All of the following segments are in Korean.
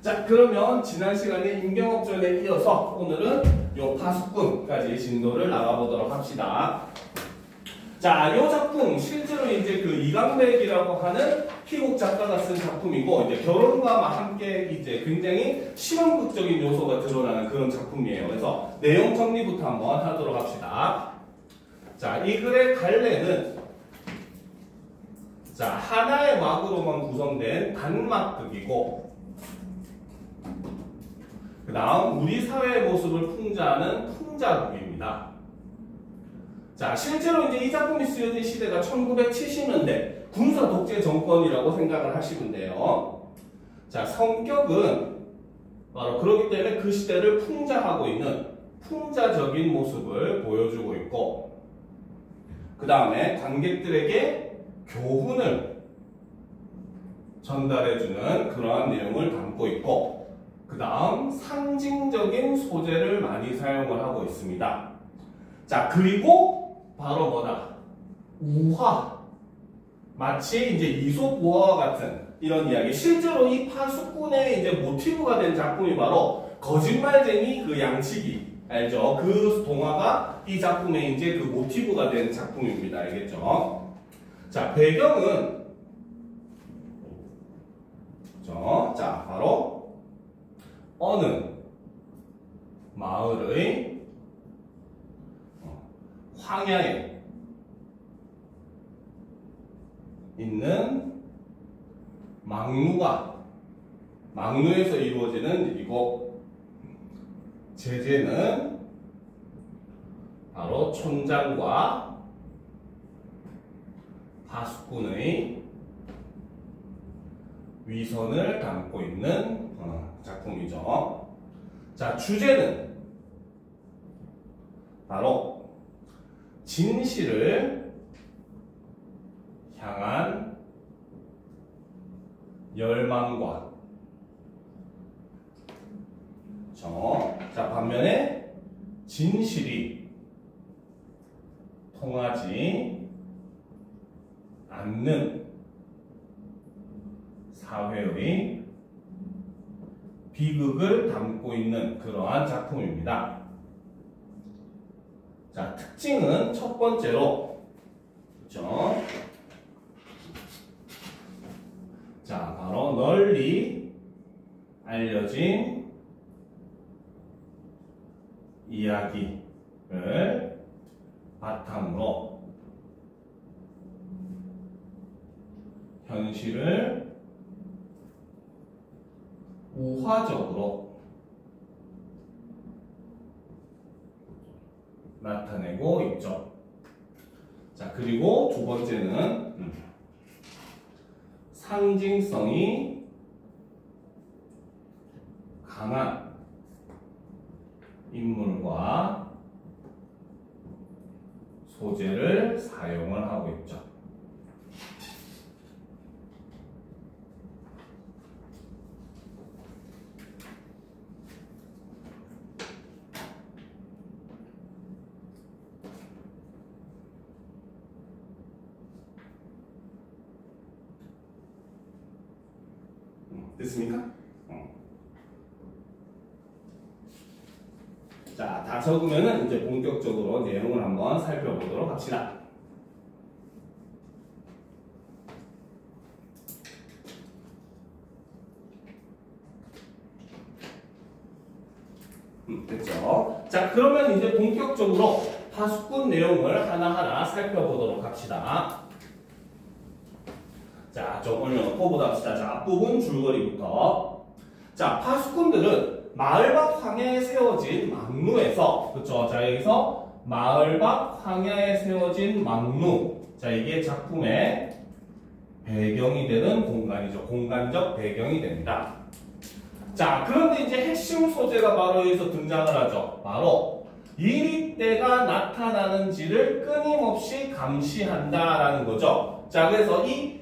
자, 그러면 지난 시간에 임경업전에 이어서 오늘은 요 파수꾼까지 진도를 나가보도록 합시다. 자, 요 작품 실제로 이제 그 이강백이라고 하는 희곡 작가가 쓴 작품이고 이제 결혼과 함께 이제 굉장히 실험극적인 요소가 드러나는 그런 작품이에요. 그래서 내용 정리부터 한번 하도록 합시다. 자, 이 글의 갈래는 자, 하나의 막으로만 구성된 단막극이고 그 다음 우리 사회의 모습을 풍자하는 풍자극입니다. 자, 실제로 이제 이 작품이 쓰여진 시대가 1970년대 군사 독재 정권이라고 생각을 하시면 돼요. 자, 성격은 바로 그렇기 때문에 그 시대를 풍자하고 있는 풍자적인 모습을 보여주고 있고 그 다음에 관객들에게 교훈을 전달해주는 그러한 내용을 담고 있고 그 다음 상징적인 소재를 많이 사용을 하고 있습니다. 자, 그리고 바로 뭐다? 우화. 마치 이제 이솝 우화와 같은 이런 이야기. 실제로 이 파수꾼의 이제 모티브가 된 작품이 바로 거짓말쟁이 그 양치기. 알죠? 그 동화가 이 작품의 이제 그 모티브가 된 작품입니다. 알겠죠? 자, 배경은 그렇죠? 자, 바로 어느 마을의 황야에 있는 망루에서 이루어지는 일이고 제재는 바로 촌장과 파수꾼의 위선을 담고 있는 작품이죠. 자, 주제는 바로 진실을 향한 열망과 자, 반면에 진실이 통하지 않는 사회의 비극을 담고 있는 그러한 작품입니다. 자, 특징은 첫 번째로 그렇죠? 자, 바로 널리 알려진 이야기를 바탕으로 현실을 우화적으로 나타내고 있죠. 자, 그리고 두 번째는 상징성이 강한 인물과 소재를 사용을 하고 있죠. 됐습니까? 자, 다 적으면은 이제 본격적으로 내용을 한번 살펴보도록 합시다. 됐죠? 자, 그러면 이제 본격적으로 파수꾼 내용을 하나하나 살펴보도록 합시다. 자, 좀 올려놓고 보다 합시다. 자, 앞부분 줄거리부터. 자, 파수꾼들은 마을 밖 황야에 세워진 망루에서, 그쵸? 자, 여기서 마을 밖 황야에 세워진 망루. 자, 이게 작품의 배경이 되는 공간이죠. 공간적 배경이 됩니다. 자, 그런데 이제 핵심 소재가 바로 여기서 등장을 하죠. 바로 이리때가 나타나는지를 끊임없이 감시한다라는 거죠. 자, 그래서 이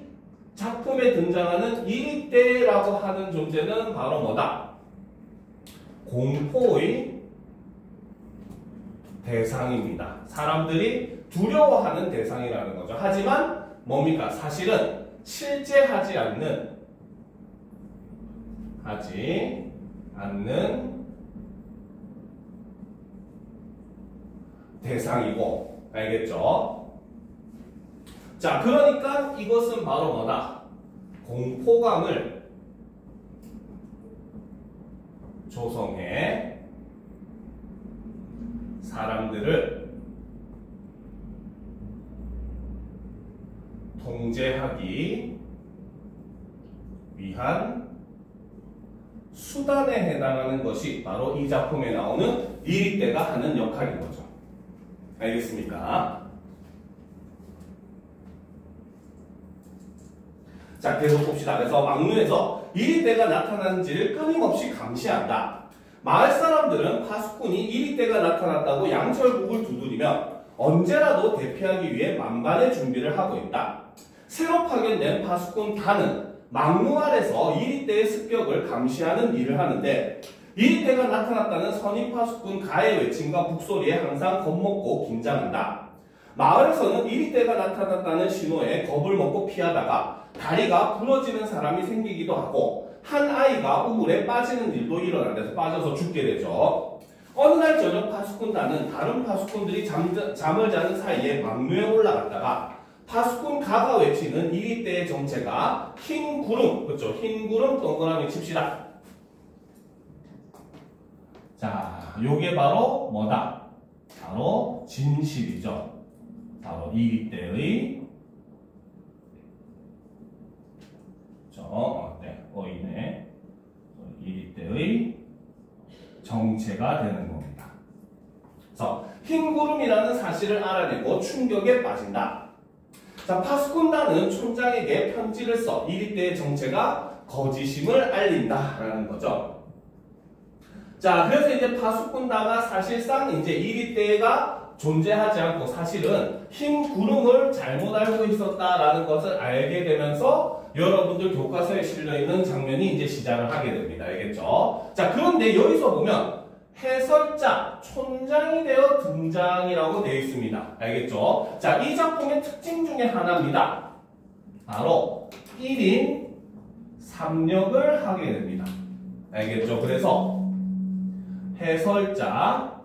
작품에 등장하는 이리때라고 하는 존재는 바로 뭐다? 공포의 대상입니다. 사람들이 두려워하는 대상이라는 거죠. 하지만 뭡니까? 사실은 실제하지 않는 하지 않는 대상이고, 알겠죠? 자, 그러니까 이것은 바로 뭐다? 공포감을 조성해 사람들을 통제하기 위한 수단에 해당하는 것이 바로 이 작품에 나오는 이리떼가 하는 역할인 거죠. 알겠습니까? 자, 계속 봅시다. 그래서 막루에서 이리떼가 나타나는지를 끊임없이 감시한다. 마을 사람들은 파수꾼이 이리떼가 나타났다고 양철국을 두드리며 언제라도 대피하기 위해 만반의 준비를 하고 있다. 새로 파견된 파수꾼 단은 막루 아래서 이리떼의 습격을 감시하는 일을 하는데, 이리떼가 나타났다는 선임 파수꾼 가의 외침과 북소리에 항상 겁먹고 긴장한다. 마을에서는 이리떼가 나타났다는 신호에 겁을 먹고 피하다가 다리가 부러지는 사람이 생기기도 하고, 한 아이가 우물에 빠지는 일도 일어난대서 빠져서 죽게 되죠. 어느 날 저녁 파수꾼단은 다른 파수꾼들이 잠을 자는 사이에 막루에 올라갔다가 파수꾼 가가 외치는 이리떼의 정체가 흰 구름, 그렇죠? 흰 구름 동그라미 칩시다. 자, 요게 바로 뭐다? 바로 진실이죠. 바로 이리떼의 어이네. 이리떼의 정체가 되는 겁니다. 그래서 흰 구름이라는 사실을 알아내고 충격에 빠진다. 자, 파수꾼단은 촌장에게 편지를 써 이리떼의 정체가 거짓임을 알린다라는 거죠. 자, 그래서 이제 파수꾼단가 사실상 이제 이리떼가 존재하지 않고 사실은 흰 구름을 잘못 알고 있었다라는 것을 알게 되면서 여러분들 교과서에 실려있는 장면이 이제 시작을 하게 됩니다. 알겠죠? 자, 그런데 여기서 보면 해설자, 촌장이 되어 등장이라고 되어 있습니다. 알겠죠? 자, 이 작품의 특징 중에 하나입니다. 바로 1인 3역을 하게 됩니다. 알겠죠? 그래서 해설자,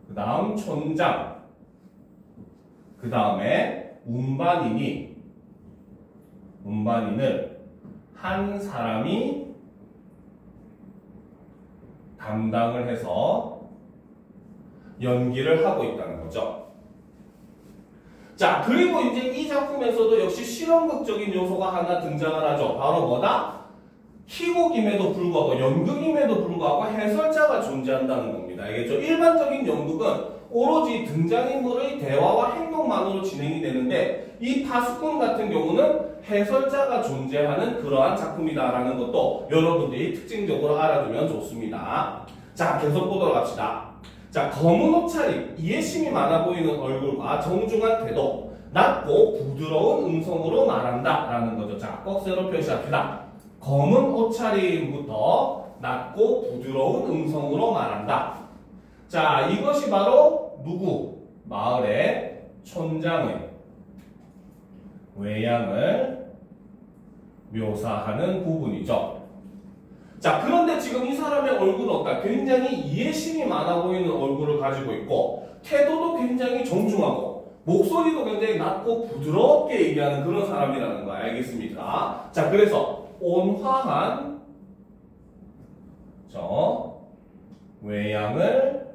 그 다음 촌장, 그 다음에 운반인을 한 사람이 담당을 해서 연기를 하고 있다는 거죠. 자, 그리고 이제 이 작품에서도 역시 실험극적인 요소가 하나 등장을 하죠. 바로 뭐다? 희곡임에도 불구하고 연극임에도 불구하고 해설자가 존재한다는 겁니다. 알겠죠? 일반적인 연극은 오로지 등장인물의 대화와 행동만으로 진행이 되는데, 이 파수꾼 같은 경우는 해설자가 존재하는 그러한 작품이다라는 것도 여러분들이 특징적으로 알아두면 좋습니다. 자, 계속 보도록 합시다. 자, 검은 옷차림, 이해심이 많아 보이는 얼굴과 정중한 태도, 낮고 부드러운 음성으로 말한다 라는 거죠. 자, 꼭 세로 표시합시다. 검은 옷차림부터 낮고 부드러운 음성으로 말한다. 자, 이것이 바로 누구? 마을의 촌장의 외양을 묘사하는 부분이죠. 자, 그런데 지금 이 사람의 얼굴은 어떨까? 굉장히 이해심이 많아 보이는 얼굴을 가지고 있고, 태도도 굉장히 정중하고, 목소리도 굉장히 낮고 부드럽게 얘기하는 그런 사람이라는 거 알겠습니까? 자, 그래서 온화한 외양을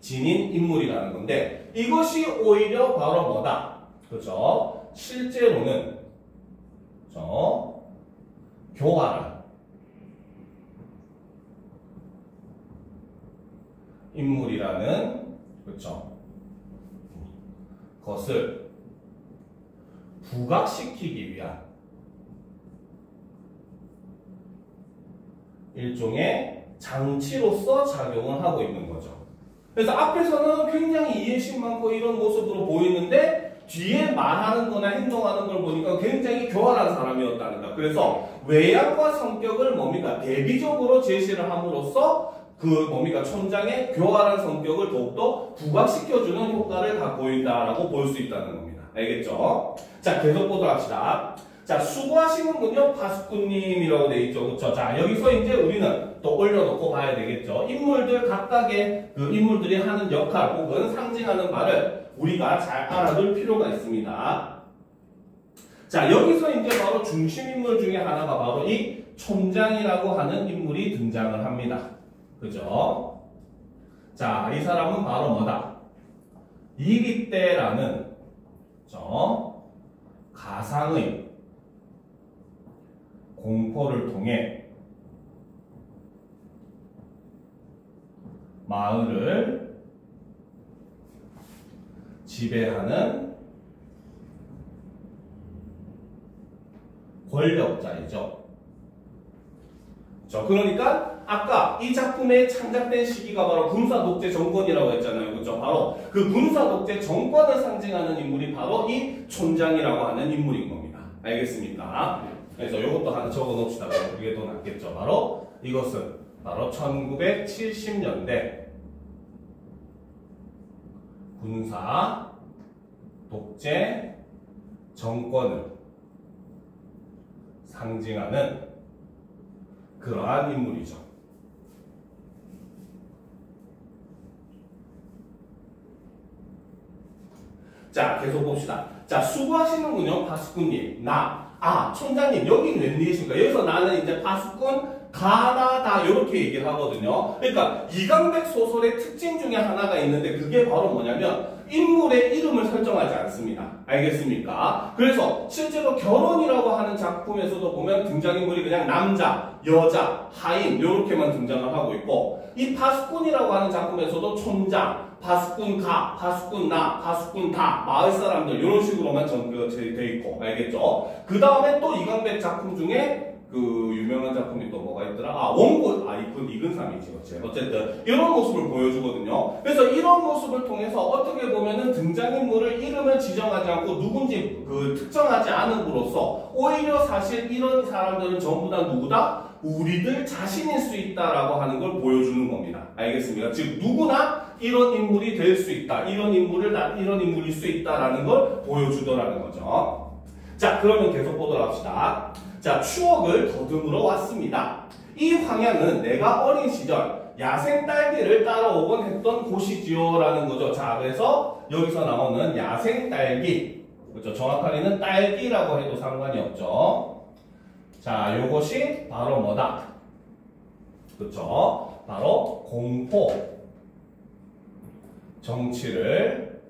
지닌 인물이라는 건데, 이것이 오히려 바로 뭐다? 그죠? 실제로는 교활한 인물이라는, 그렇죠, 것을 부각시키기 위한 일종의 장치로서 작용을 하고 있는 거죠. 그래서 앞에서는 굉장히 이해심 많고 이런 모습으로 보이는데, 뒤에 말하는 거나 행동하는 걸 보니까 굉장히 교활한 사람이었다는 거. 그래서 외양과 성격을 뭡니까? 대비적으로 제시를 함으로써 촌장의 교활한 성격을 더욱더 부각시켜주는 효과를 갖고 있다라고 볼 수 있다는 겁니다. 알겠죠? 자, 계속 보도록 합시다. 자, 수고하시는군요. 파수꾼님이라고 돼 있죠. 그쵸? 자, 여기서 이제 우리는 또 올려놓고 봐야 되겠죠. 인물들 각각의 그 인물들이 하는 역할 혹은 상징하는 말을 우리가 잘 알아둘 필요가 있습니다. 자, 여기서 이제 바로 중심인물 중에 하나가 바로 이 촌장이라고 하는 인물이 등장을 합니다. 그죠? 자, 이 사람은 바로 뭐다? 이리떼라는 가상의 공포를 통해 마을을 지배하는 권력자이죠. 그러니까 아까 이 작품의 창작된 시기가 바로 군사 독재 정권이라고 했잖아요. 그렇죠? 바로 그 군사 독재 정권을 상징하는 인물이 바로 이 촌장이라고 하는 인물인 겁니다. 알겠습니까? 그래서 이것도 하나 적어 놓읍시다. 그게 더 낫겠죠. 바로 이것은 바로 1970년대 군사 독재 정권을 상징하는 그러한 인물이죠. 자, 계속 봅시다. 자, 수고하시는군요. 파수꾼님. 촌장님, 여긴 웬일이십니까? 여기서 나는 이제 파수꾼, 가나다, 이렇게 얘기를 하거든요. 그러니까, 이강백 소설의 특징 중에 하나가 있는데, 그게 바로 뭐냐면, 인물의 이름을 설정하지 않습니다. 알겠습니까? 그래서, 실제로 결혼이라고 하는 작품에서도 보면 등장인물이 그냥 남자, 여자, 하인, 이렇게만 등장을 하고 있고, 이 파수꾼이라고 하는 작품에서도 촌장, 파수꾼 가, 파수꾼 나, 파수꾼 다, 마을 사람들 이런 식으로만 되어 있고 알겠죠? 그 다음에 또 이강백 작품 중에 그 유명한 작품이 또 뭐가 있더라? 원고, 이건 이근삼이지. 어쨌든 이런 모습을 보여주거든요. 그래서 이런 모습을 통해서 어떻게 보면은 등장인물을 이름을 지정하지 않고 누군지 특정하지 않음으로써 오히려 사실 이런 사람들은 전부 다 누구다? 우리들 자신일 수 있다라고 하는 걸 보여주는 겁니다. 알겠습니까? 즉 누구나 이런 인물이 될 수 있다. 이런 인물일 수 있다라는 걸 보여주더라는 거죠. 자, 그러면 계속 보도록 합시다. 자, 추억을 더듬으러 왔습니다. 이 황야는 내가 어린 시절 야생 딸기를 따라오곤 했던 곳이지요라는 거죠. 자, 그래서 여기서 나오는 야생 딸기, 그렇죠? 정확하게는 딸기라고 해도 상관이 없죠. 자, 요것이 바로 뭐다? 그렇죠? 바로 공포 정치를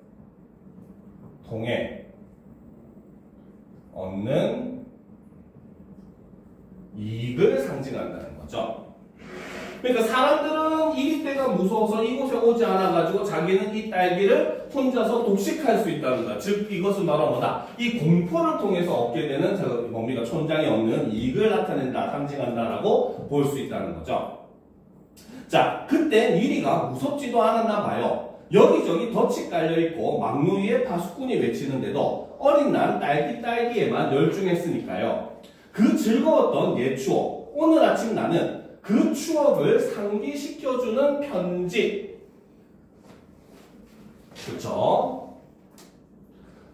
통해 얻는 이익을 상징한다는 거죠. 그러니까 사람들은 이리떼가 무서워서 이곳에 오지 않아가지고 자기는 이 딸기를 혼자서 독식할 수 있다는 거야. 즉 이것은 바로 뭐다? 이 공포를 통해서 얻게 되는 뭡니까? 촌장이 얻는 이익을 나타낸다, 상징한다라고 볼 수 있다는 거죠. 자, 그때 니리가 무섭지도 않았나 봐요. 여기저기 덫이 깔려있고 막루 위에 파수꾼이 외치는데도 어린 난 딸기에만 열중했으니까요. 그 즐거웠던 옛 추억, 오늘 아침 나는 그 추억을 상기시켜주는 편지. 그쵸?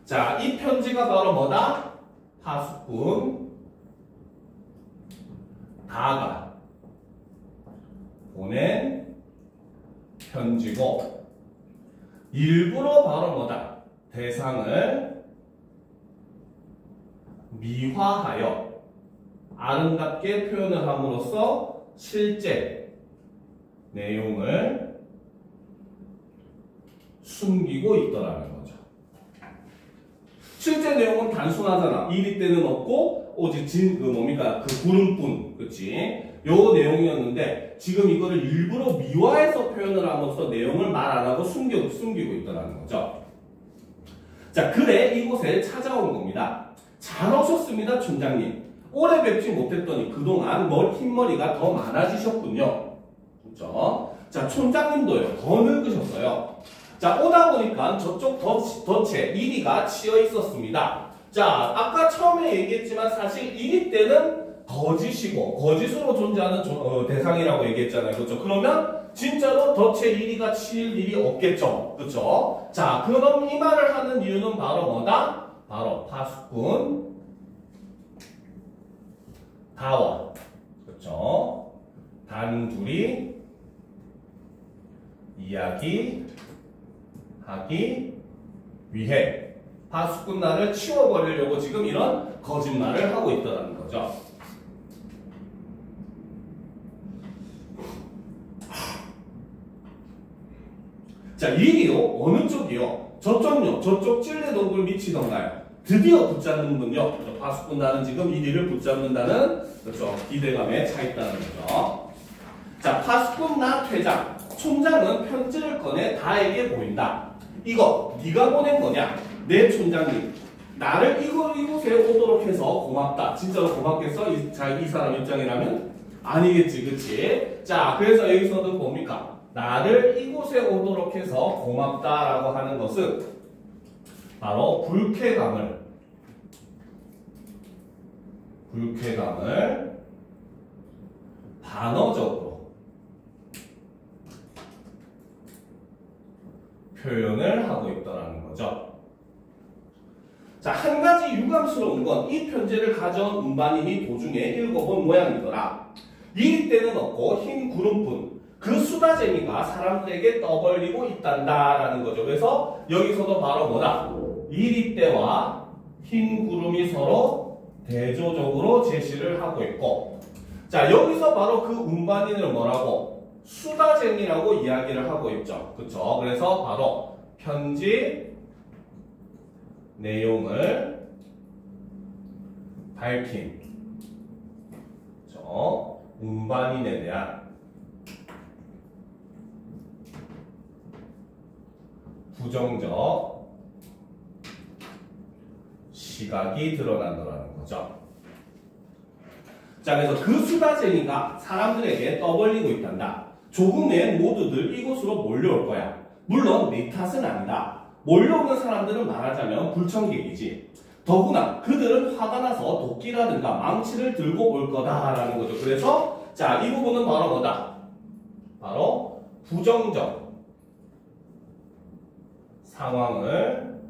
자, 이 편지가 바로 뭐다? 파수꾼 다가 보낸 편지고, 일부러 바로 뭐다? 대상을 미화하여 아름답게 표현을 함으로써 실제 내용을 숨기고 있더라는 거죠. 실제 내용은 단순하잖아. 이리떼는 없고 오직 그 구름뿐, 그치? 요 내용이었는데 지금 이거를 일부러 미화해서 표현을 함으로써 내용을 말 안 하고 숨기고 있더라는 거죠. 자, 그래 이곳에 찾아온 겁니다. 잘 오셨습니다, 촌장님. 오래 뵙지 못했더니 그동안 흰머리가 더 많아지셨군요. 그렇죠? 자, 촌장님도요. 더 늙으셨어요. 자, 오다 보니까 저쪽 덫에 이리가 치여 있었습니다. 자, 아까 처음에 얘기했지만 사실 이리 때는 거짓이고 거짓으로 존재하는 대상이라고 얘기했잖아요. 그렇죠? 그러면 진짜로 덫에 이리가 치일 일이 없겠죠. 그렇죠? 자, 그럼 이 말을 하는 이유는 바로 뭐다? 바로 파수꾼 다원. 그렇죠? 단둘이 이야기하기 위해 파수꾼날을 치워버리려고 지금 이런 거짓말을 하고 있다는 거죠. 자, 일이요. 어느 쪽이요? 저쪽요. 저쪽 찔레동굴 미치던가요? 드디어 붙잡는군요. 파수꾼날은 지금 1위를 붙잡는다는 그렇죠. 기대감에 차 있다는 거죠. 자, 파수꾼날 퇴장. 촌장은 편지를 꺼내 다에게 보인다. 이거 네가 보낸 거냐? 네, 촌장님. 나를 이곳에 오도록 해서 고맙다. 진짜로 고맙겠어? 이 사람 입장이라면? 아니겠지, 그치? 자, 그래서 여기서는 뭡니까? 나를 이곳에 오도록 해서 고맙다라고 하는 것은 바로 불쾌감을 반어적으로 표현을 하고 있다는 거죠. 자, 한 가지 유감스러운 건 이 편지를 가져온 운반인이 도중에 읽어본 모양이더라. 이리 때는 없고 흰 구름뿐. 그 수다쟁이가 사람들에게 떠벌리고 있단다라는 거죠. 그래서 여기서도 바로 뭐다? 이리 때와 흰 구름이 서로 대조적으로 제시를 하고 있고, 자, 여기서 바로 그 운반인을 뭐라고? 수다쟁이라고 이야기를 하고 있죠. 그쵸? 그래서 바로 편지 내용을 밝힌 운반인에 대한 부정적 시각이 드러난다는 거죠. 자, 그래서 그 수다쟁이가 사람들에게 떠벌리고 있단다. 조금 후에 모두들 이곳으로 몰려올 거야. 물론 네 탓은 아니다. 몰려오는 사람들은 말하자면 불청객이지. 더구나 그들은 화가 나서 도끼라든가 망치를 들고 올 거다라는 거죠. 그래서 자, 이 부분은 바로 뭐다? 바로 부정적 상황을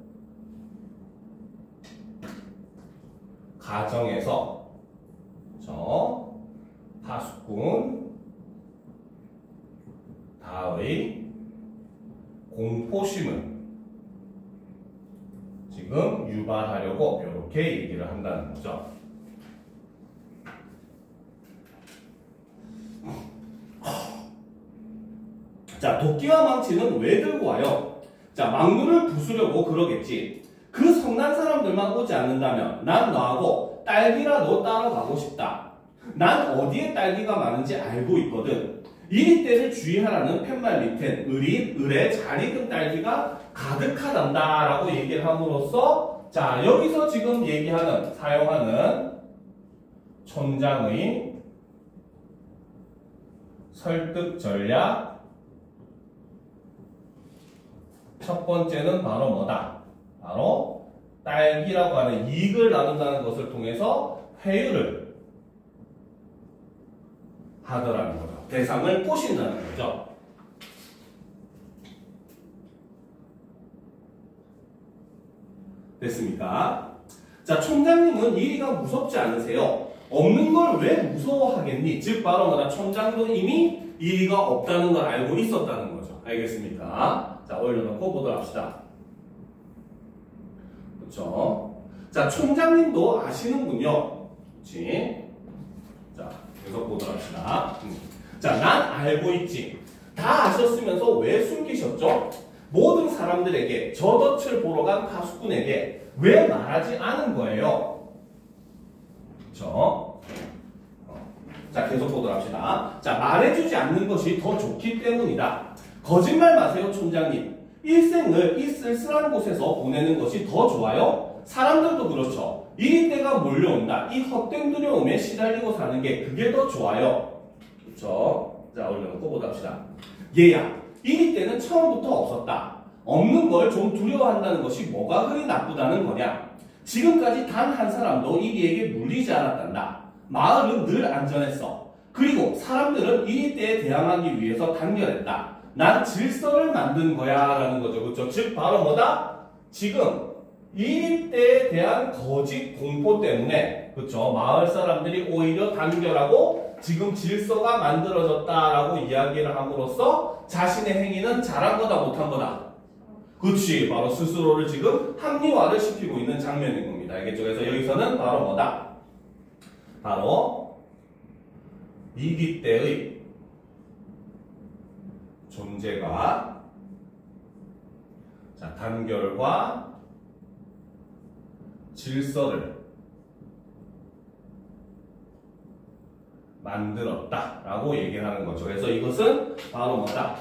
가정해서 파수꾼 다의 공포심을 지금 유발하려고 이렇게 얘기를 한다는 거죠. 자, 도끼와 망치는 왜 들고 와요? 자, 망루를 부수려고 그러겠지. 그 성난 사람들만 오지 않는다면 난 너하고 딸기라도 따러 가고 싶다. 난 어디에 딸기가 많은지 알고 있거든. 이리 때를 주의하라는 팻말 밑엔 을에 잘 익은 딸기가 가득하단다 라고 얘기를 함으로써 자, 여기서 지금 사용하는 촌장의 설득 전략 첫 번째는 바로 뭐다? 바로 딸기라고 하는 이익을 나눈다는 것을 통해서 회유를 하더라는 거죠. 대상을 꼬신다는 거죠. 됐습니까? 자, 촌장님은 이리가 무섭지 않으세요? 없는 걸 왜 무서워하겠니? 즉 바로 뭐다? 촌장도 이미 이리가 없다는 걸 알고 있었다는 거죠. 알겠습니까? 자, 올려놓고 보도록 합시다. 그렇죠? 자, 촌장님도 아시는군요. 그렇지? 자, 계속 보도록 합시다. 자, 난 알고 있지. 다 아셨으면서 왜 숨기셨죠? 모든 사람들에게 저 덫을 보러 간 파수꾼에게 왜 말하지 않은 거예요? 그렇죠? 자, 계속 보도록 합시다. 자, 말해주지 않는 것이 더 좋기 때문이다. 거짓말 마세요, 촌장님. 일생을 이 쓸쓸한 곳에서 보내는 것이 더 좋아요? 사람들도 그렇죠. 이리 때가 몰려온다. 이 헛된 두려움에 시달리고 사는 게 그게 더 좋아요. 그렇죠? 자, 올려놓고 보도록 합시다. 얘야, 이리 때는 처음부터 없었다. 없는 걸 좀 두려워한다는 것이 뭐가 그리 나쁘다는 거냐? 지금까지 단 한 사람도 이리에게 물리지 않았단다. 마을은 늘 안전했어. 그리고 사람들은 이리 때에 대항하기 위해서 단결했다. 난 질서를 만든 거야 라는 거죠. 그렇죠? 즉 바로 뭐다? 지금 이때에 대한 거짓 공포 때문에 그쵸 마을 사람들이 오히려 단결하고 지금 질서가 만들어졌다라고 이야기를 함으로써 자신의 행위는 잘한 거다 못한 거다. 그치 바로 스스로를 지금 합리화를 시키고 있는 장면인 겁니다. 알겠죠? 그래서 여기서는 바로 뭐다? 바로 위기 때의 존재가 자, 단결과 질서를 만들었다라고 얘기를 하는 거죠. 그래서 이것은 바로 뭐다?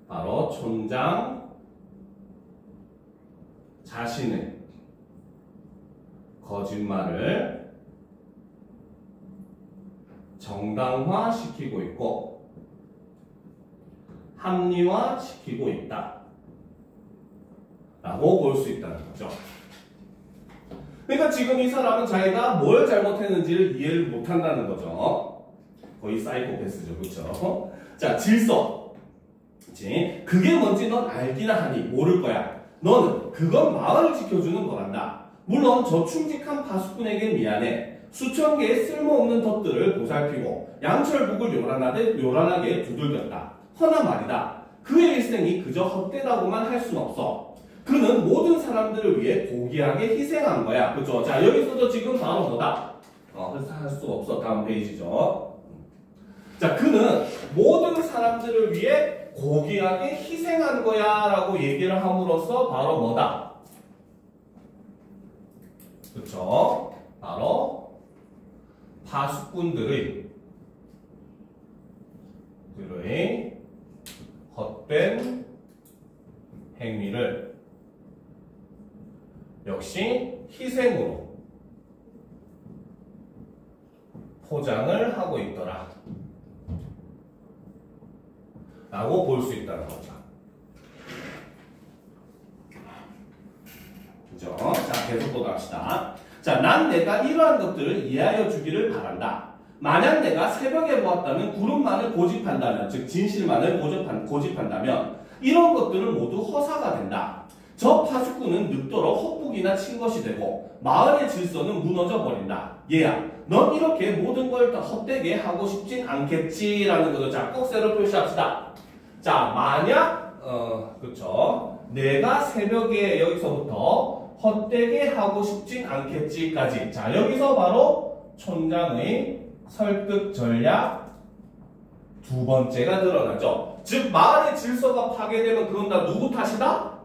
바로 촌장 자신의 거짓말을 정당화시키고 있고 합리화시키고 있다 라고 볼 수 있다는 거죠. 그러니까 지금 이 사람은 자기가 뭘 잘못했는지를 이해를 못한다는 거죠. 거의 사이코패스죠. 그렇죠? 자, 질서. 그치? 그게 뭔지 넌 알기나 하니 모를 거야. 너는 그건 마을을 지켜주는 거란다. 물론 저 충직한 파수꾼에게 미안해. 수천 개의 쓸모없는 덫들을 보살피고 양철북을 요란하게 두들겼다. 허나 말이다. 그의 일생이 그저 헛되다고만 할 순 없어. 그는 모든 사람들을 위해 고귀하게 희생한 거야. 그죠? 자, 여기서도 지금 바로 뭐다? 할 수 없어. 다음 페이지죠. 자, 그는 모든 사람들을 위해 고귀하게 희생한 거야 라고 얘기를 함으로써 바로 뭐다? 그쵸? 바로 파수꾼들의 헛된 행위를 역시 희생으로 포장을 하고 있더라 라고 볼 수 있다는 거죠. 그죠? 자, 계속 보도합시다. 자, 난 내가 이러한 것들을 이해하여 주기를 바란다. 만약 내가 새벽에 보았다는 구름만을 고집한다면, 즉 진실만을 고집한다면 이런 것들은 모두 허사가 된다. 저 파수꾼은 늙도록 헛북이나 친 것이 되고 마을의 질서는 무너져 버린다. 얘야, 넌 이렇게 모든 걸 다 헛되게 하고 싶진 않겠지라는 거죠. 자, 꼭 세로 표시합시다. 자, 만약 그쵸? 내가 새벽에 여기서부터 헛되게 하고 싶진 않겠지까지. 자, 여기서 바로 촌장의 설득 전략 두 번째가 드러나죠. 즉 마을의 질서가 파괴되면 그건 다 누구 탓이다?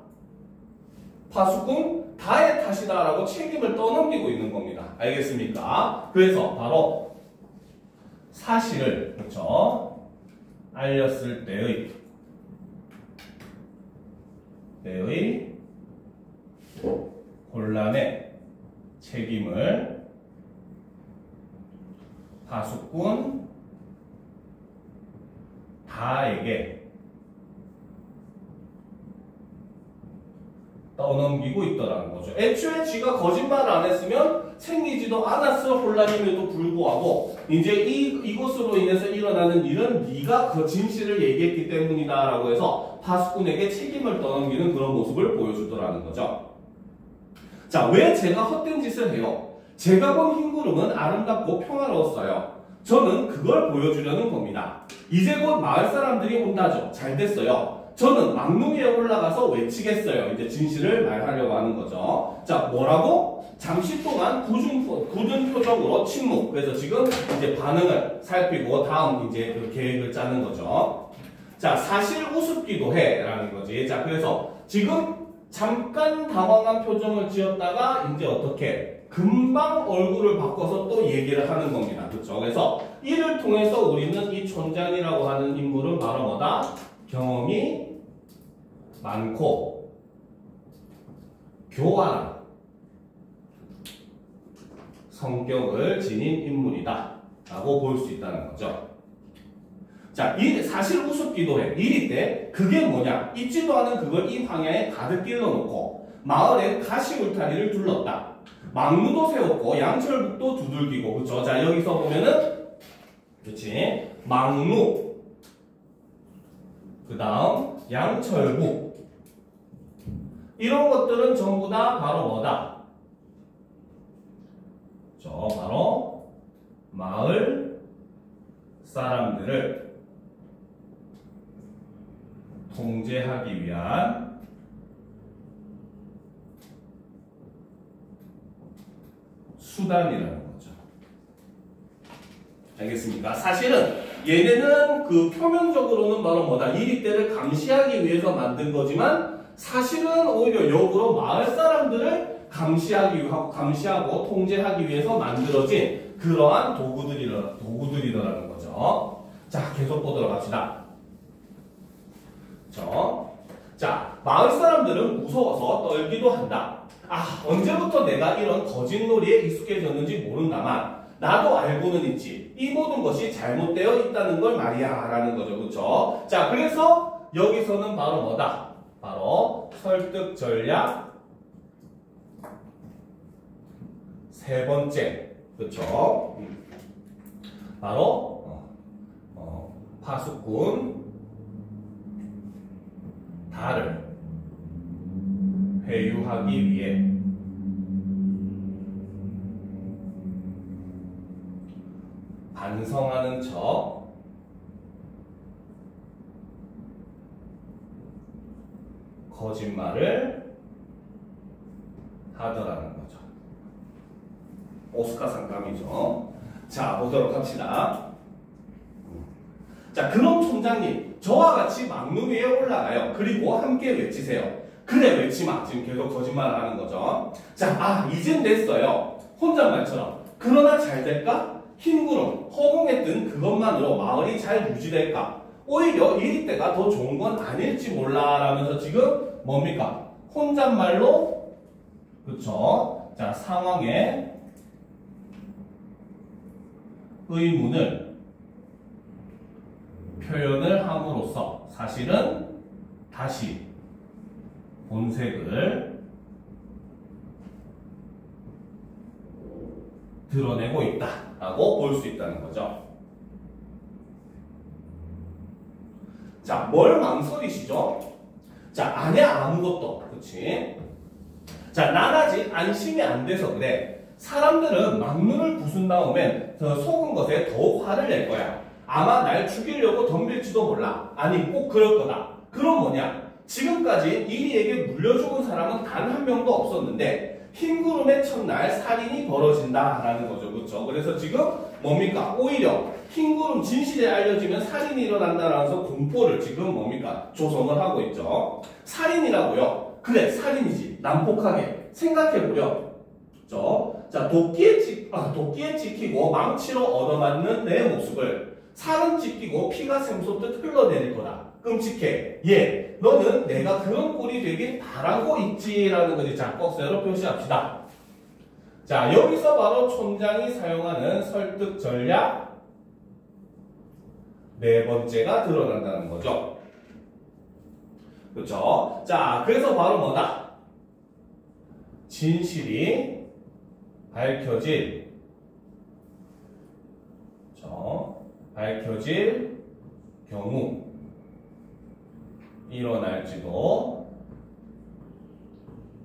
파수꾼 다의 탓이다라고 책임을 떠넘기고 있는 겁니다. 알겠습니까? 그래서 바로 사실을 그렇죠? 알렸을 때의 혼란의 책임을 파수꾼 다에게 떠넘기고 있더라는 거죠. 애초에 쥐가 거짓말을 안 했으면 생기지도 않았을 혼란임에도 불구하고 이제 이것으로 인해서 일어나는 일은 네가 그 진실을 얘기했기 때문이다라고 해서 파수꾼에게 책임을 떠넘기는 그런 모습을 보여주더라는 거죠. 자, 왜 제가 헛된 짓을 해요? 제가 본 흰구름은 아름답고 평화로웠어요. 저는 그걸 보여주려는 겁니다. 이제 곧 마을 사람들이 온다죠. 잘 됐어요. 저는 막루 위에 올라가서 외치겠어요. 이제 진실을 말하려고 하는 거죠. 자, 뭐라고? 잠시 동안 굳은 표정으로 침묵. 그래서 지금 이제 반응을 살피고 다음 이제 그 계획을 짜는 거죠. 자, 사실 우습기도 해. 라는 거지. 자, 그래서 지금 잠깐 당황한 표정을 지었다가 이제 어떻게? 금방 얼굴을 바꿔서 또 얘기를 하는 겁니다. 그렇죠? 그래서 이를 통해서 우리는 이 촌장이라고 하는 인물은 바로 뭐다? 경험이 많고 교활한 성격을 지닌 인물이다 라고 볼 수 있다는 거죠. 자, 사실 우습기도 해. 이리 때 그게 뭐냐? 있지도 않은 그걸 이 황야에 가득 길러놓고 마을에 가시 울타리를 둘렀다. 막루도 세웠고 양철북도 두들기고. 그쵸? 자, 여기서 보면은 그치? 막루 그 다음 양철북 이런 것들은 전부 다 바로 뭐다? 바로 마을 사람들을 통제하기 위한 수단이라는 거죠. 알겠습니까? 사실은 얘네는 그 표면적으로는 바로 뭐다? 이리떼를 감시하기 위해서 만든 거지만 사실은 오히려 역으로 마을 사람들을 감시하고 통제하기 위해서 만들어진 그러한 도구들이더라는 거죠. 자, 계속 보도록 합시다. 자, 마을 사람들은 무서워서 떨기도 한다. 언제부터 내가 이런 거짓놀이에 익숙해졌는지 모른다만 나도 알고는 있지. 이 모든 것이 잘못되어 있다는 걸 말이야 라는 거죠. 그쵸? 자, 그래서 여기서는 바로 뭐다? 바로 설득 전략 세 번째. 그쵸? 바로 파수꾼 달을 회유하기 위해 반성하는 척 거짓말을 하더라는 거죠. 오스카상 감이죠. 자, 보도록 합시다. 자, 그럼 총장님, 저와 같이 막루 위에 올라가요. 그리고 함께 외치세요. 그래, 외치마. 지금 계속 거짓말을 하는 거죠. 자, 이젠 됐어요. 혼잣말처럼. 그러나 잘 될까? 흰 구름, 허공에 뜬 그것만으로 마을이 잘 유지될까? 오히려 이리때가 더 좋은 건 아닐지 몰라 라면서 지금 뭡니까? 혼잣말로, 그쵸? 자, 상황의 의문을 표현을 함으로써 사실은 다시 본색을 드러내고 있다라고 볼 수 있다는 거죠. 자, 뭘 망설이시죠? 자, 아니야, 아무것도. 그치? 자, 난 아직 안심이 안 돼서 그래. 사람들은 막눈을 부순 다음엔 더 속은 것에 더욱 화를 낼 거야. 아마 날 죽이려고 덤빌지도 몰라. 아니, 꼭 그럴 거다. 그럼 뭐냐? 지금까지 이리에게 물려 죽은 사람은 단 한 명도 없었는데 흰구름의 첫날 살인이 벌어진다라는 거죠. 그렇죠? 그래서 지금 뭡니까? 오히려 흰구름 진실이 알려지면 살인이 일어난다라면서 공포를 지금 뭡니까? 조성을 하고 있죠. 살인이라고요? 그래, 살인이지. 난폭하게 생각해보려. 그렇죠? 자, 도끼에 찍히고 망치로 얻어맞는 내 모습을 살은 찢기고 피가 샘솟듯 흘러내릴 거다. 끔찍해. 예, 너는 내가 그런 꼴이 되길 바라고 있지라는 거지. 자, 꺽쇠로 표시합시다. 자, 여기서 바로 촌장이 사용하는 설득 전략 네 번째가 드러난다는 거죠. 그렇죠? 자, 그래서 바로 뭐다? 진실이 밝혀질 경우 일어날지도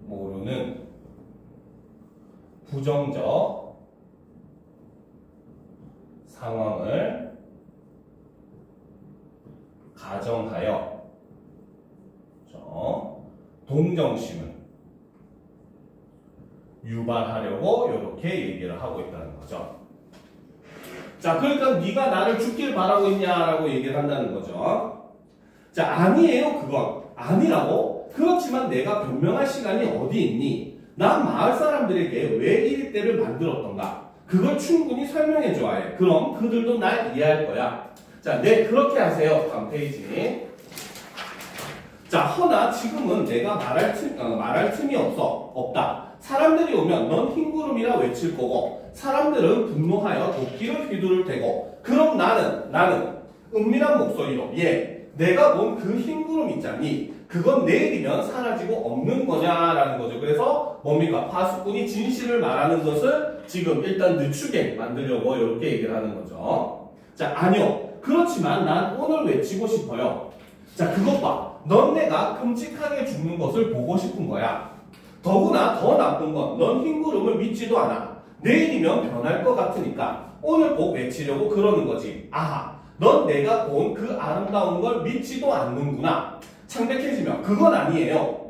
모르는 부정적 상황을 가정하여 동정심을 유발하려고 이렇게 얘기를 하고 있다는 거죠. 자, 그러니까 네가 나를 죽길 바라고 있냐라고 얘기를 한다는 거죠. 자, 아니에요, 그건. 아니라고? 그렇지만 내가 변명할 시간이 어디 있니? 난 마을 사람들에게 왜 이리때를 만들었던가? 그걸 충분히 설명해 줘야 해. 그럼 그들도 날 이해할 거야. 자, 네, 그렇게 하세요. 다음 페이지. 자, 허나 지금은 내가 말할 틈이 없다. 사람들이 오면 넌 흰구름이라 외칠 거고, 사람들은 분노하여 도끼를 휘두를 테고, 그럼 나는 은밀한 목소리로, 예, 내가 본 그 흰구름 있잖니? 그건 내일이면 사라지고 없는 거냐라는 거죠. 그래서 뭡니까? 파수꾼이 진실을 말하는 것을 지금 일단 늦추게 만들려고 이렇게 얘기를 하는 거죠. 자, 아니요. 그렇지만 난 오늘 외치고 싶어요. 자, 그것 봐. 넌 내가 끔찍하게 죽는 것을 보고 싶은 거야. 더구나 더 나쁜 건 넌 흰구름을 믿지도 않아. 내일이면 변할 것 같으니까 오늘 꼭 외치려고 그러는 거지. 아하, 넌 내가 본 그 아름다운 걸 믿지도 않는구나. 창백해지면 그건 아니에요.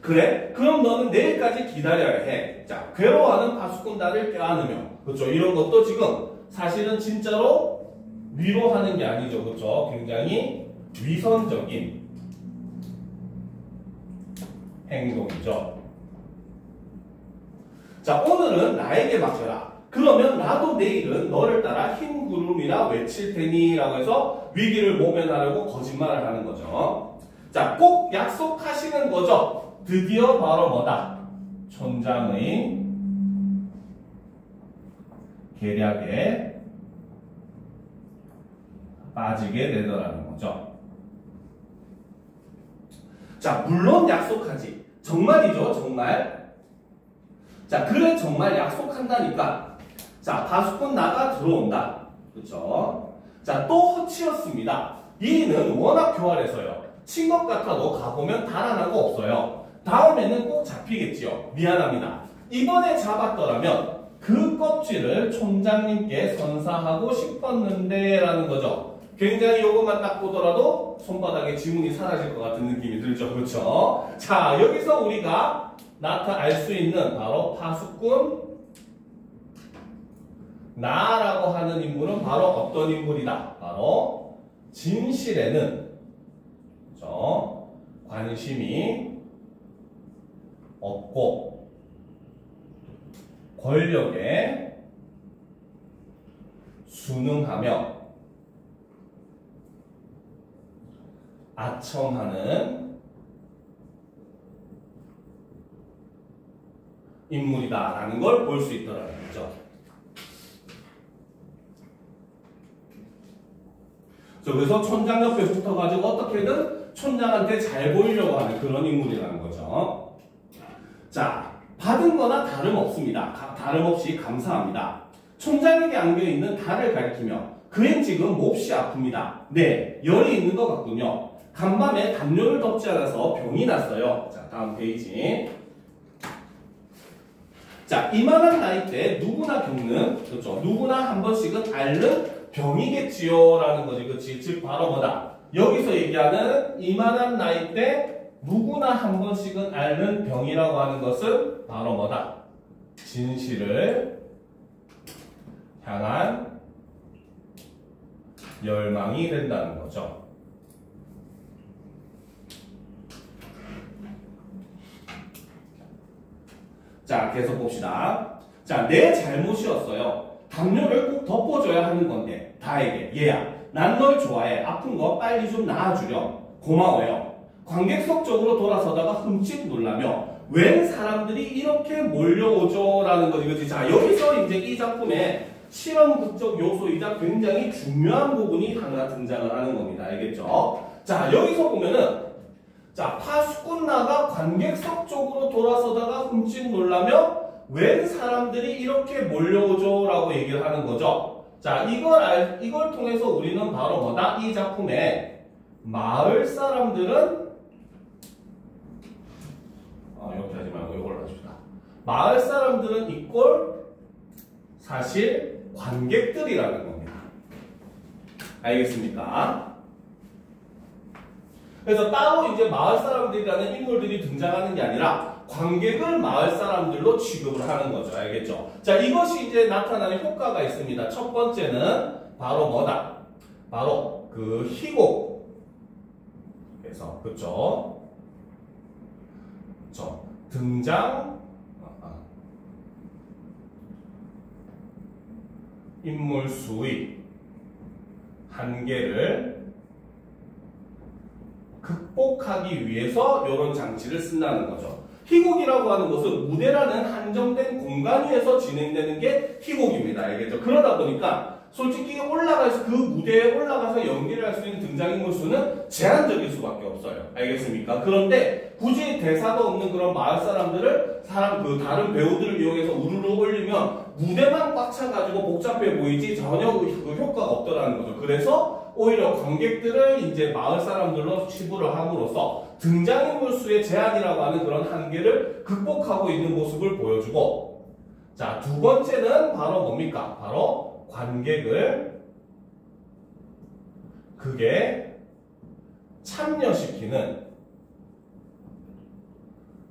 그래? 그럼 너는 내일까지 기다려야 해. 자, 괴로워하는 파수꾼 나를 껴안으며. 그렇죠? 이런 것도 지금 사실은 진짜로 위로하는 게 아니죠. 그렇죠? 굉장히 위선적인 행동이죠. 자, 오늘은 나에게 맡겨라. 그러면 나도 내일은 너를 따라 흰 구름이라 외칠 테니 라고 해서 위기를 모면하려고 거짓말을 하는 거죠. 자, 꼭 약속하시는 거죠. 드디어 바로 뭐다? 촌장의 계략에 빠지게 되더라는 거죠. 자, 물론 약속하지. 정말이죠, 정말. 자, 그래, 정말 약속한다니까. 자, 파수꾼 나가 들어온다. 그쵸? 자, 또 허치였습니다. 이는 워낙 교활해서요. 친 것 같아도 가보면 달아난 거 없어요. 다음에는 꼭 잡히겠지요. 미안합니다. 이번에 잡았더라면 그 껍질을 촌장님께 선사하고 싶었는데 라는 거죠. 굉장히 요것만 딱 보더라도 손바닥에 지문이 사라질 것 같은 느낌이 들죠. 그렇죠? 자, 여기서 우리가 알 수 있는 바로 파수꾼 나라고 하는 인물은 바로 어떤 인물이다? 바로 진실에는 그렇죠? 관심이 없고 권력에 순응하며 아첨하는 인물이다라는 걸 볼 수 있더라는 거죠. 그래서 촌장 옆에 붙어가지고 어떻게든 촌장한테 잘 보이려고 하는 그런 인물이라는 거죠. 자, 받은 거나 다름없습니다. 다름없이 감사합니다. 촌장에게 안겨있는 달을 가리키며 그엔 지금 몹시 아픕니다. 네, 열이 있는 것 같군요. 간밤에 담요를 덮지 않아서 병이 났어요. 자, 다음 페이지. 자, 이만한 나이 때 누구나 겪는, 그렇죠? 누구나 한 번씩은 앓는 병이겠지요 라는 거지. 그렇지? 즉 바로 뭐다? 여기서 얘기하는 이만한 나이 때 누구나 한 번씩은 앓는 병이라고 하는 것은 바로 뭐다? 진실을 향한 열망이 된다는 거죠. 자, 계속 봅시다. 자, 내 잘못이었어요. 담요를 꼭 덮어줘야 하는 건데 다에게 얘야, 난 널 좋아해. 아픈 거 빨리 좀 나아주렴. 고마워요. 관객석 쪽으로 돌아서다가 흠칫 놀라며 웬 사람들이 이렇게 몰려오죠? 라는 거지. 그치? 자, 여기서 이제 이 작품의 실험극적 요소이자 굉장히 중요한 부분이 하나 등장을 하는 겁니다. 알겠죠? 자, 여기서 보면은 자, 파수꾼 나가 관객석 쪽으로 돌아서다가 흠칫 놀라며 웬 사람들이 이렇게 몰려오죠? 라고 얘기를 하는 거죠. 자, 이걸 통해서 우리는 바로 뭐다? 이 작품의 마을 사람들은 이렇게 하지 말고 이걸로 해줍시다. 마을 사람들은 이꼴 사실 관객들이라는 겁니다. 알겠습니까? 그래서 따로 이제 마을 사람들이라는 인물들이 등장하는 게 아니라 관객을 마을 사람들로 취급을 하는 거죠. 알겠죠? 자, 이것이 이제 나타나는 효과가 있습니다. 첫 번째는 바로 뭐다? 바로 그 희곡에서, 그쵸? 등장 인물 수의 한계를 극복하기 위해서 이런 장치를 쓴다는 거죠. 희곡이라고 하는 것은 무대라는 한정된 공간 위에서 진행되는 게 희곡입니다. 알겠죠? 그러다 보니까 솔직히 올라가서 그 무대에 올라가서 연기를 할 수 있는 등장인물 수는 제한적일 수밖에 없어요. 알겠습니까? 그런데 굳이 대사도 없는 그런 마을 사람들을 다른 배우들을 이용해서 우르르 올리면 무대만 꽉 차가지고 복잡해 보이지 전혀 그 효과가 없더라는 거죠. 그래서 오히려 관객들을 이제 마을 사람들로 치부를 함으로써 등장인물 수의 제한이라고 하는 그런 한계를 극복하고 있는 모습을 보여주고, 자, 두 번째는 바로 뭡니까? 바로 관객을 극에 참여시키는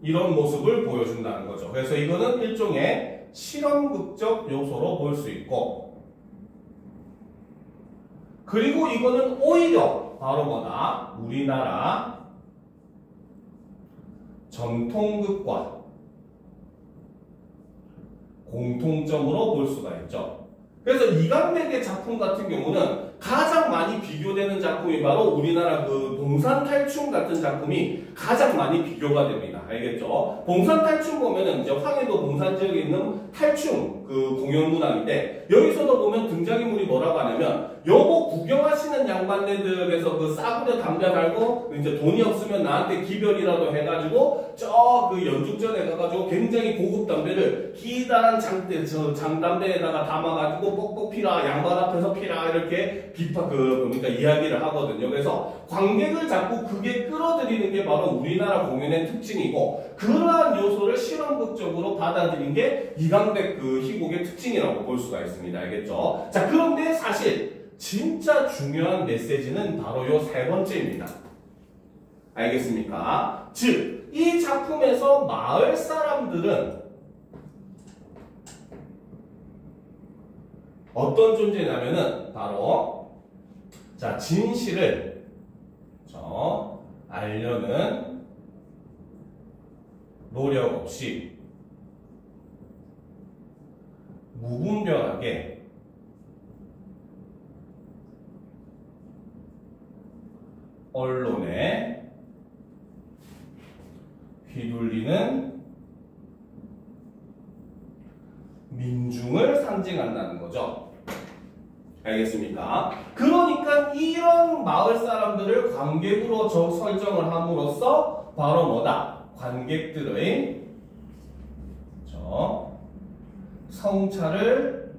이런 모습을 보여준다는 거죠. 그래서 이거는 일종의 실험극적 요소로 볼 수 있고, 그리고 이거는 오히려 바로 뭐다? 우리나라 전통극과 공통점으로 볼 수가 있죠. 그래서 이강백의 작품 같은 경우는 가장 많이 비교되는 작품이 바로 우리나라 그 봉산탈춤 같은 작품이 가장 많이 비교가 됩니다. 알겠죠? 봉산탈춤 보면은 이제 황해도 봉산 지역에 있는 탈춤 그 공연 문화인데, 여기서도 보면 등장인물이 뭐라고 하냐면, 여보 구경하시는 양반네들에서 그 싸구려 담배 달고 이제 돈이 없으면 나한테 기별이라도 해가지고 저 그 연죽전에 가가지고 굉장히 고급 담배를 기다란 장담배에다가 담아가지고 꼭꼭 피라, 양반 앞에서 피라, 이렇게 그러니까 이야기를 하거든요. 그래서 관객을 자꾸 그게 끌어들이는 게 바로 우리나라 공연의 특징이고, 그러한 요소를 실험극적으로 받아들인 게 이강백 그 희곡의 특징이라고 볼 수가 있습니다. 알겠죠? 자, 그런데 사실 진짜 중요한 메시지는 바로 요 세 번째입니다. 알겠습니까? 즉, 이 작품에서 마을 사람들은 어떤 존재냐면은 바로, 자, 진실을 알려는 노력 없이 무분별하게 언론에 휘둘리는 민중을 상징한다는 거죠. 알겠습니까? 그러니까 이런 마을 사람들을 관객으로 설정을 함으로써 바로 뭐다? 관객들의 성찰을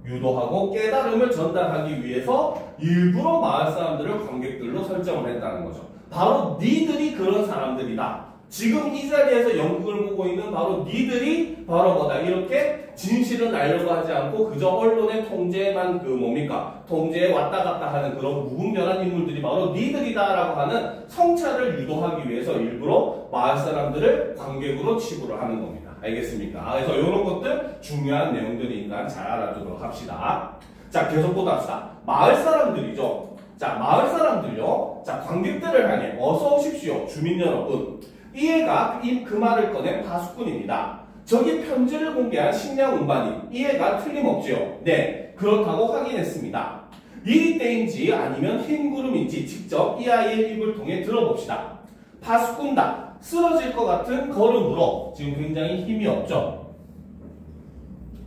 유도하고 깨달음을 전달하기 위해서 일부러 마을 사람들을 관객들로 설정을 했다는 거죠. 바로 니들이 그런 사람들이다. 지금 이 자리에서 연극을 보고 있는 바로 니들이 바로 뭐다? 이렇게 진실은 알려고 하지 않고 그저 언론의 통제만 통제에 왔다 갔다 하는 그런 무분별한 인물들이 바로 니들이다라고 하는 성찰을 유도하기 위해서 일부러 마을 사람들을 관객으로 치부를 하는 겁니다. 알겠습니까? 그래서 이런 것들 중요한 내용들이니까 잘 알아두도록 합시다. 자, 계속 보답시다. 마을 사람들이죠. 자, 마을 사람들요. 자, 관객들을 향해 어서 오십시오, 주민 여러분. 이 애가 그 말을 꺼낸 파수꾼입니다. 저기 편지를 공개한 식량 운반인, 이 애가 틀림없지요. 네, 그렇다고 확인했습니다. 일이 때인지 아니면 흰 구름인지 직접 이 아이의 입을 통해 들어봅시다. 파수꾼다. 쓰러질 것 같은 걸음으로 지금 굉장히 힘이 없죠.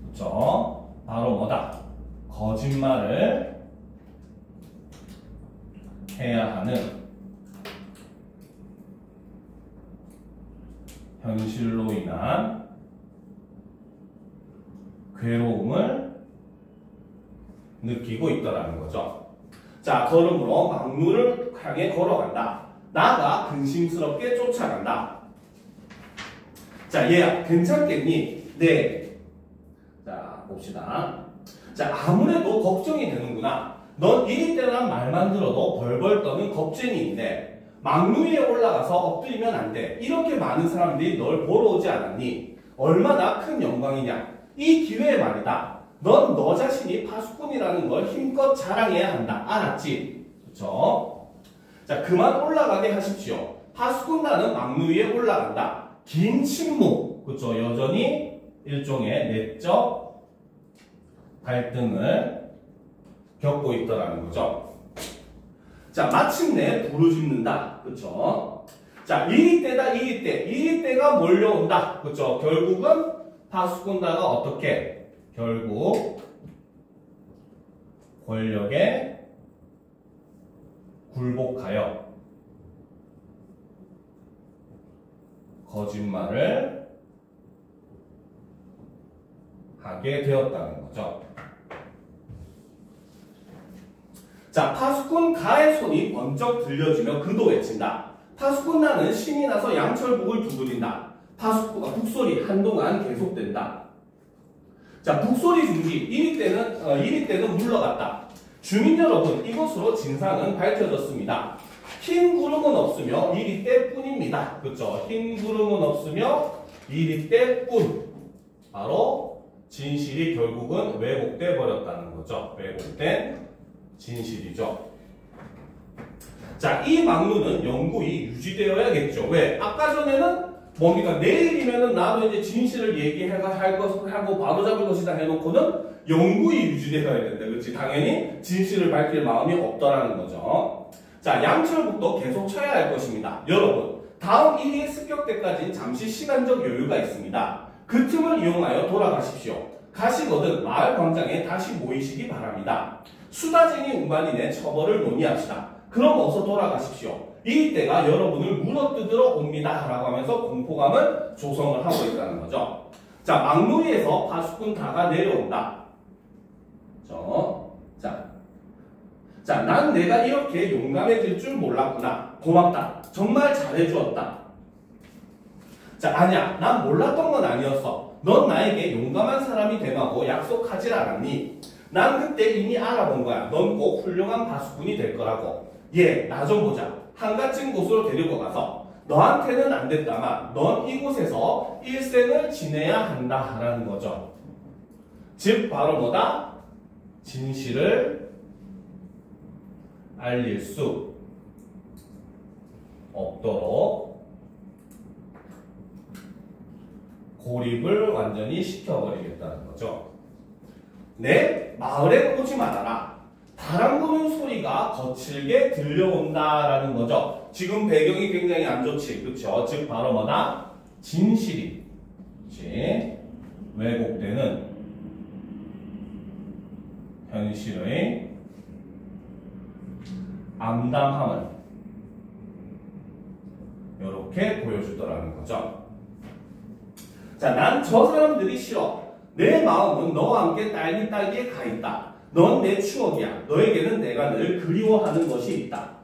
그렇죠? 바로 뭐다? 거짓말을 해야 하는 현실로 인한 괴로움을 느끼고 있더라는 거죠. 자, 걸음으로 막루를 향해 걸어간다. 나가 근심스럽게 쫓아간다. 자, 얘야, 괜찮겠니? 네. 자, 봅시다. 자, 아무래도 걱정이 되는구나. 넌 이리 때란 말만 들어도 벌벌 떠는 겁쟁이인데 막루 위에 올라가서 엎드리면 안 돼. 이렇게 많은 사람들이 널 보러 오지 않았니? 얼마나 큰 영광이냐. 이 기회에 말이다. 넌 너 자신이 파수꾼이라는 걸 힘껏 자랑해야 한다. 알았지? 그쵸? 자, 그만 올라가게 하십시오. 파수꾼단은 막루 위에 올라간다. 긴 침묵. 그쵸? 여전히 일종의 내적 갈등을 겪고 있더라는 거죠. 자, 마침내 부르짖는다. 그쵸? 자, 이리 때다, 이리 때. 이리 때가 몰려온다. 그쵸? 결국은 파수꾼단가 어떻게? 결국 권력에 굴복하여 거짓말을 하게 되었다는 거죠. 자, 파수꾼 가의 손이 번쩍 들려주며 그도 외친다. 파수꾼 나는 신이 나서 양철북을 두드린다. 북소리 한동안 계속된다. 자, 북소리 중지. 이리 때는 물러갔다. 주민 여러분, 이것으로 진상은 밝혀졌습니다. 흰 구름은 없으며 이리 때뿐입니다. 그렇죠? 흰 구름은 없으며 이리 때뿐. 바로 진실이 결국은 왜곡돼 버렸다는 거죠. 왜곡된 진실이죠. 자, 이 막루는 영구히 유지되어야겠죠. 왜? 아까 전에는 뭡니까? 내일이면은 나도 이제 진실을 하고 바로잡을 것이다 해놓고는 영구히 유지되어야 된다. 그렇지? 당연히 진실을 밝힐 마음이 없더라는 거죠. 자, 양철북도 계속 쳐야 할 것입니다. 여러분, 다음 1위 습격 때까지는 잠시 시간적 여유가 있습니다. 그 틈을 이용하여 돌아가십시오. 가시거든 마을 광장에 다시 모이시기 바랍니다. 수다쟁이 운반인의 처벌을 논의합시다. 그럼 어서 돌아가십시오. 이때가 여러분을 물어뜯으러 옵니다. 라고 하면서 공포감을 조성을 하고 있다는 거죠. 자, 막루리에서 파수꾼 다가 내려온다. 자, 난 내가 이렇게 용감해질 줄 몰랐구나. 고맙다. 정말 잘해주었다. 자, 아니야. 난 몰랐던 건 아니었어. 넌 나에게 용감한 사람이 되라고 약속하질 않았니? 난 그때 이미 알아본 거야. 넌 꼭 훌륭한 파수꾼이 될 거라고. 나 좀 보자. 한가진 곳으로 데리고 가서 너한테는 안 됐다만 넌 이곳에서 일생을 지내야 한다 라는 거죠. 즉 바로 뭐다? 진실을 알릴 수 없도록 고립을 완전히 시켜버리겠다는 거죠. 네, 마을에 오지 말아라. 바람 부는 소리가 거칠게 들려온다라는 거죠. 지금 배경이 굉장히 안 좋지, 그렇죠? 즉 바로 뭐다? 진실이 왜곡되는 현실의 암담함을 이렇게 보여주더라는 거죠. 자, 난 저 사람들이 싫어. 내 마음은 너와 함께 딸기딸기에 가 있다. 넌 내 추억이야. 너에게는 내가 늘 그리워하는 것이 있다.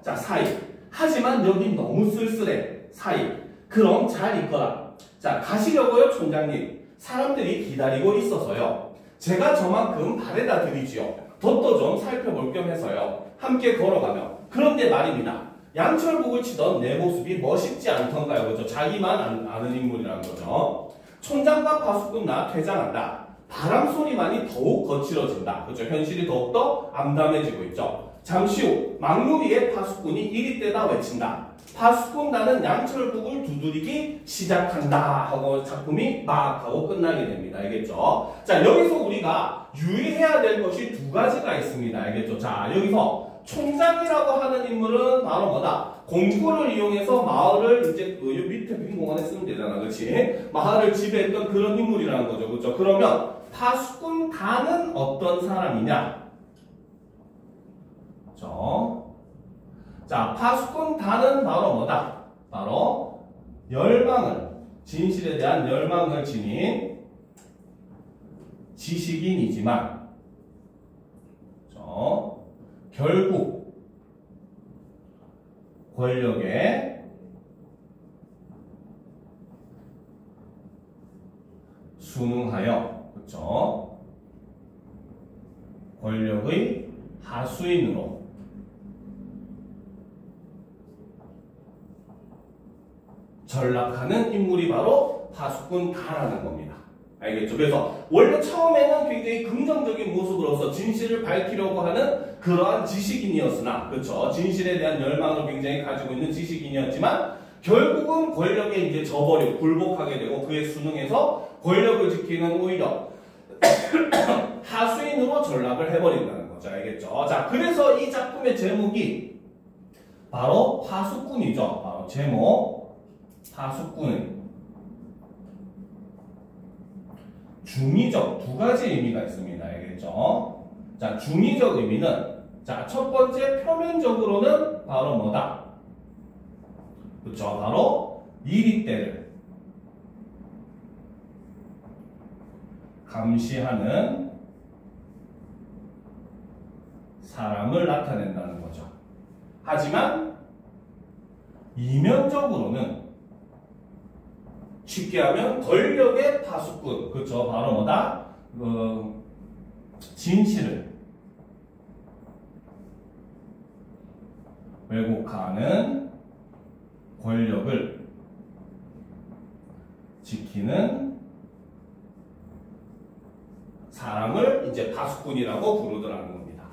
자, 사이. 하지만 여긴 너무 쓸쓸해. 사이. 그럼 잘 있거라. 자, 가시려고요, 촌장님. 사람들이 기다리고 있어서요. 제가 저만큼 바래다 드리지요. 덧도 좀 살펴볼 겸 해서요. 함께 걸어가며. 그런데 말입니다. 양철북을 치던 내 모습이 멋있지 않던가요? 그죠? 자기만 아는 인물이라는 거죠. 촌장과 파수꾼 나 퇴장한다. 바람 소리만이 더욱 거칠어진다. 그죠? 현실이 더욱더 암담해지고 있죠. 잠시 후 막루리의 파수꾼이 이리 때다 외친다. 파수꾼 나는 양철북을 두드리기 시작한다 하고 작품이 막 하고 끝나게 됩니다. 알겠죠? 자, 여기서 우리가 유의해야 될 것이 두 가지가 있습니다. 알겠죠? 자, 여기서 촌장이라고 하는 인물은 바로 뭐다? 공구를 이용해서 마을을 이제 밑에 빈 공간에 쓰면 되잖아. 그렇지? 마을을 지배했던 그런 인물이라는 거죠. 그렇죠? 그러면 파수꾼 다는 어떤 사람이냐? 자, 파수꾼 다는 바로 뭐다? 바로 진실에 대한 열망을 지닌 지식인이지만 결국 권력에 순응하여, 그렇죠? 권력의 하수인으로 전락하는 인물이 바로 파수꾼 다라는 겁니다. 알겠죠? 그래서 원래 처음에는 굉장히 긍정적인 모습으로서 진실을 밝히려고 하는 그러한 지식인이었으나, 그렇죠? 진실에 대한 열망을 굉장히 가지고 있는 지식인이었지만 결국은 권력에 이제 굴복하게 되고 그에 순응해서 권력을 지키는 오히려 하수인으로 전락을 해버린다는 거죠. 알겠죠? 자, 그래서 이 작품의 제목이 바로 파수꾼이죠. 바로 제목 파수꾼은 중의적 두 가지 의미가 있습니다. 알겠죠? 자, 중의적 의미는 자, 첫 번째 표면적으로는 바로 뭐다? 그렇죠? 바로 이리 때를 감시하는 사람을 나타낸다는 거죠. 하지만 이면적으로는 쉽게 하면 권력의 파수꾼, 그렇죠? 바로 뭐다? 진실을 왜곡하는 권력을 지키는 사람을 이제 파수꾼이라고 부르더라는 겁니다.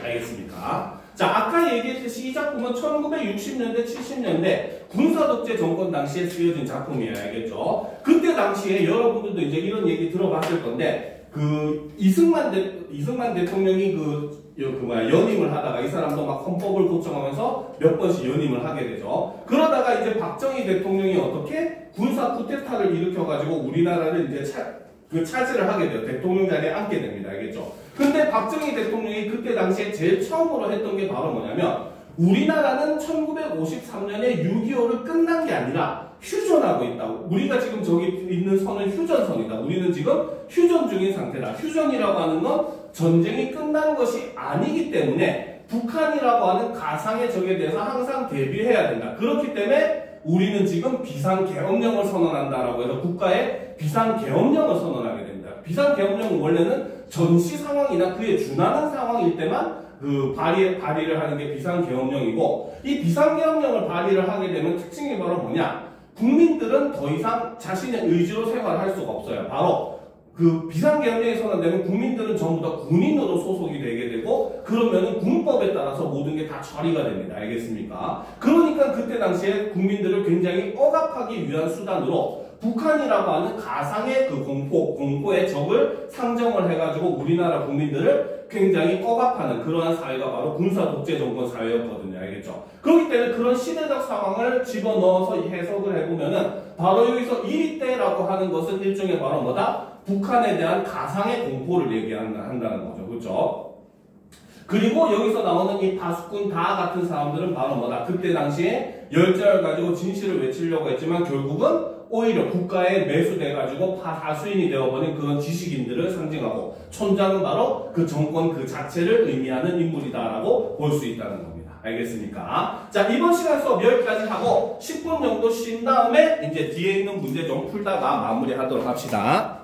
알겠습니까? 자, 아까 얘기했듯이 이 작품은 1960년대, 70년대 군사독재 정권 당시에 쓰여진 작품이에요. 알겠죠? 그때 당시에 여러분들도 이제 이런 얘기 들어봤을 건데, 이승만 대통령이 연임을 하다가 이 사람도 막 헌법을 고청하면서 몇 번씩 연임을 하게 되죠. 그러다가 이제 박정희 대통령이 어떻게 군사 쿠데타를 일으켜가지고 우리나라를 이제 차지를 하게 돼요. 대통령 자리에 앉게 됩니다. 알겠죠? 근데 박정희 대통령이 그때 당시에 제일 처음으로 했던 게 바로 뭐냐면 우리나라는 1953년에 6.25를 끝난 게 아니라 휴전하고 있다. 우리가 지금 저기 있는 선은 휴전선이다. 우리는 지금 휴전 중인 상태다. 휴전이라고 하는 건 전쟁이 끝난 것이 아니기 때문에 북한이라고 하는 가상의 적에 대해서 항상 대비해야 된다. 그렇기 때문에 우리는 지금 비상계엄령을 선언한다라고 해서 국가에 비상계엄령을 선언하게 됩니다. 비상계엄령은 원래는 전시 상황이나 그에 준하는 상황일 때만 발의를 하는 게 비상계엄령이고, 이 비상계엄령을 발의를 하게 되면 특징이 바로 뭐냐? 국민들은 더 이상 자신의 의지로 생활할 수가 없어요. 바로 비상계엄령이 선언되면 국민들은 전부 다 군인으로 소속이 되게 되고, 그러면은 군법에 따라서 모든 게 다 처리가 됩니다. 알겠습니까? 그러니까 그때 당시에 국민들을 굉장히 억압하기 위한 수단으로 북한이라고 하는 가상의 공포의 적을 상정을 해가지고 우리나라 국민들을 굉장히 억압하는 그러한 사회가 바로 군사독재 정권 사회였거든요. 알겠죠? 그렇기 때문에 그런 시대적 상황을 집어넣어서 해석을 해보면은 바로 여기서 이 때라고 하는 것은 일종의 바로 뭐다? 북한에 대한 가상의 공포를 얘기한다는 거죠. 그렇죠? 그리고 여기서 나오는 이 파수꾼 다 같은 사람들은 바로 뭐다? 그때 당시에 열정을 가지고 진실을 외치려고 했지만 결국은 오히려 국가에 매수돼가지고 다수인이 되어버린 그런 지식인들을 상징하고, 촌장은 바로 그 정권 그 자체를 의미하는 인물이다라고 볼 수 있다는 겁니다. 알겠습니까? 자, 이번 시간 수업 여기까지 하고 10분 정도 쉰 다음에 이제 뒤에 있는 문제 좀 풀다가 마무리하도록 합시다.